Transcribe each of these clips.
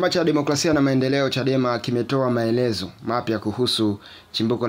Chama cha Demokrasia na Maendeleo Chadema kimetoa maelezo mapya kuhusu chimbuko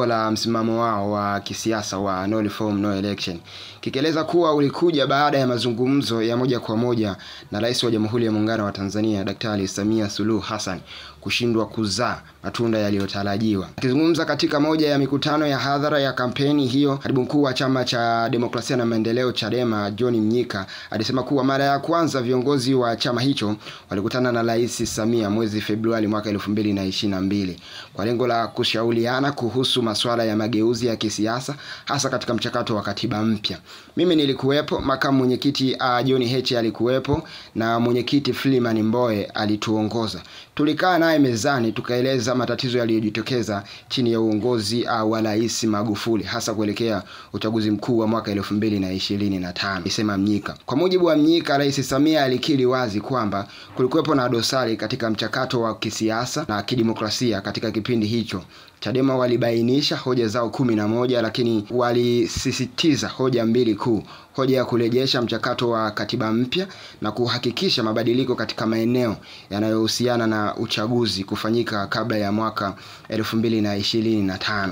la msimamo wao wa kisiasa wa no reform no election. Kikieleza kuwa ulikuja baada ya mazungumzo ya moja kwa moja na Rais wa Jamhuri ya Muungano wa Tanzania Daktari Samia Suluhu Hassan kushindwa kuzaa matunda yaliyotarajiwa. Akizungumza katika moja ya mikutano ya hadhara ya kampeni hiyo, Katibu Mkuu wa Chama cha Demokrasia na Maendeleo Chadema John Mnyika alisema kuwa mara ya kwanza viongozi wa chama hicho walikutana na Rais Samia mwezi Februari mwaka 2022 kwa lengo la kushauriana kuhusu masuala ya mageuzi ya kisiasa, hasa katika mchakato wa katiba mpya. Mimi nilikuwepo, makamu mwenyekiti John Heche alikuwepo na mwenyekiti Freeman Mbowe alituongoza. Tulikaa naye mezani tukaeleza matatizo yaliyojitokeza chini ya uongozi wa Rais Magufuli, hasa kuelekea uchaguzi mkuu wa mwaka 2025, alisema Mnyika. Kwa mujibu wa Mnyika, Rais Samia alikiri wazi kwamba kulikuwepo na dosari katika mchakato wa kisiasa na kidemokrasia katika kipindi hicho. Chadema walibainisha hoja zao 11, lakini walisisitiza hoja mbili kuu: hoja ya kurejesha mchakato wa katiba mpya na kuhakikisha mabadiliko katika maeneo yanayohusiana na uchaguzi kufanyika kabla ya mwaka 2025.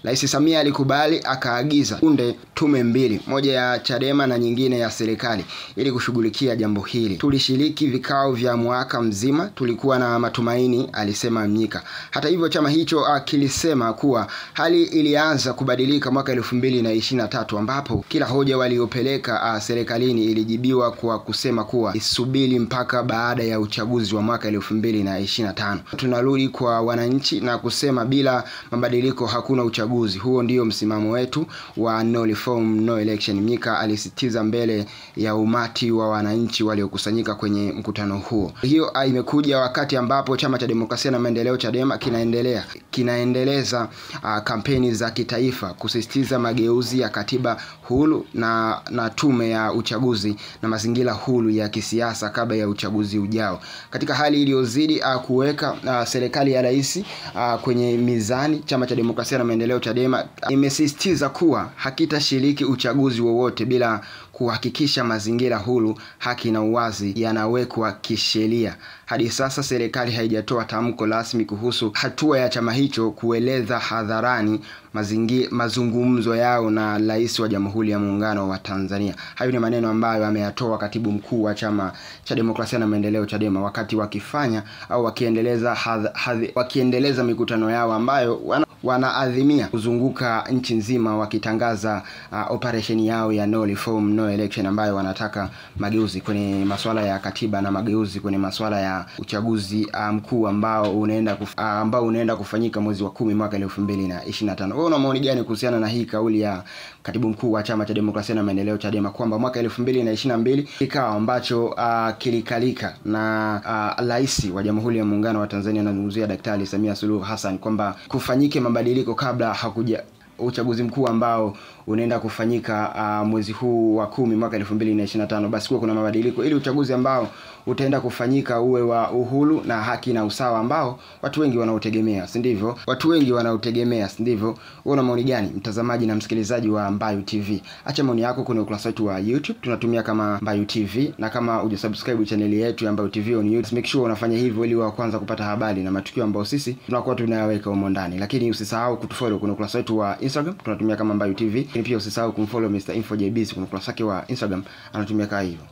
Rais Samia alikubali, akaagiza kunde tume mbili, moja ya Chadema na nyingine ya serikali, ili kushughulikia jambo hili. Tulishiriki vikao vya mwaka mzima, tulikuwa na matumaini, alisema Mnyika. Hata hivyo, chama hicho kilisema kuwa hali ilianza kubadilika mwaka 2023 ambapo kila hoja waliopeleka serikalini ilijibiwa kwa kusema kuwa isubiri mpaka baada ya uchaguzi wa mwaka 2025. Tunarudi kwa wananchi na kusema bila mabadiliko hakuna uchaguzi. Huo ndio msimamo wetu wa no reform no election, Mnyika alisitiza mbele ya umati wa wananchi waliokusanyika kwenye mkutano huo. Hiyo imekuja wakati ambapo Chama cha Demokrasia na Maendeleo Chadema kinaendeleza kampeni za kitaifa kusisitiza mageuzi ya katiba huru na tume ya uchaguzi na mazingira huru ya kisiasa kabla ya uchaguzi ujao. Katika hali iliyozidi kuweka serikali ya rais kwenye mizani, Chama cha Demokrasia na Maendeleo Chadema imesisitiza kuwa hakitashiriki uchaguzi wowote bila kuhakikisha mazingira huru, haki na uwazi yanawekwa kisheria. Hadi sasa serikali haijatoa tamko rasmi kuhusu hatua ya chama hicho kueleza hadharani mazungumzo yao na Rais wa Jamhuri ya Muungano wa Tanzania. Hayo ni maneno ambayo ameyatoa Katibu Mkuu wa Chama cha Demokrasia na Maendeleo Chadema wakati wakifanya au wakiendeleza mikutano yao ambayo wanaadhimia kuzunguka nchi nzima wakitangaza operation yao ya no reform no election, ambayo wanataka mageuzi kwenye masuala ya katiba na mageuzi kwenye masuala ya uchaguzi mkuu ambao unaenda kufanyika mwezi wa 10 mwaka 2025. Wewe una maoni gani kuhusiana na hii kauli ya Katibu Mkuu wa Chama cha Demokrasia na Maendeleo Chadema kwamba mwaka 2022 kikao ambacho kilikalika na Rais wa Jamhuri ya Muungano wa Tanzania, anazungumzia Daktari Samia Suluhu Hassan, kwamba kufanyike mabadiliko kabla hakuja uchaguzi mkuu ambao unaenda kufanyika mwezi huu wa 10 mwaka 2025, basi kuwa kuna mabadiliko ili uchaguzi ambao utaenda kufanyika uwe wa uhuru na haki na usawa ambao watu wengi wanautegemea, si ndivyo? Si ndivyo? Wewe una maoni gani, mtazamaji na msikilizaji wa Mbayu TV? Acha maoni yako kwenye ukurasa wetu wa YouTube, tunatumia kama Mbayu TV, na kama hujasubscribe channel yetu ya Mbayu TV on YouTube, make sure unafanya hivyo ili wa kwanza kupata habari na matukio ambayo sisi tunakuwa tunayaweka humo ndani. Lakini usisahau kutufollow kwenye ukurasa wetu wa Instagram, tunatumia kama Mbayu TV. Pia usisahau kumfollow Mr. InfoJBs kwenye ukurasa wake wa Instagram, anatumia kama hivyo.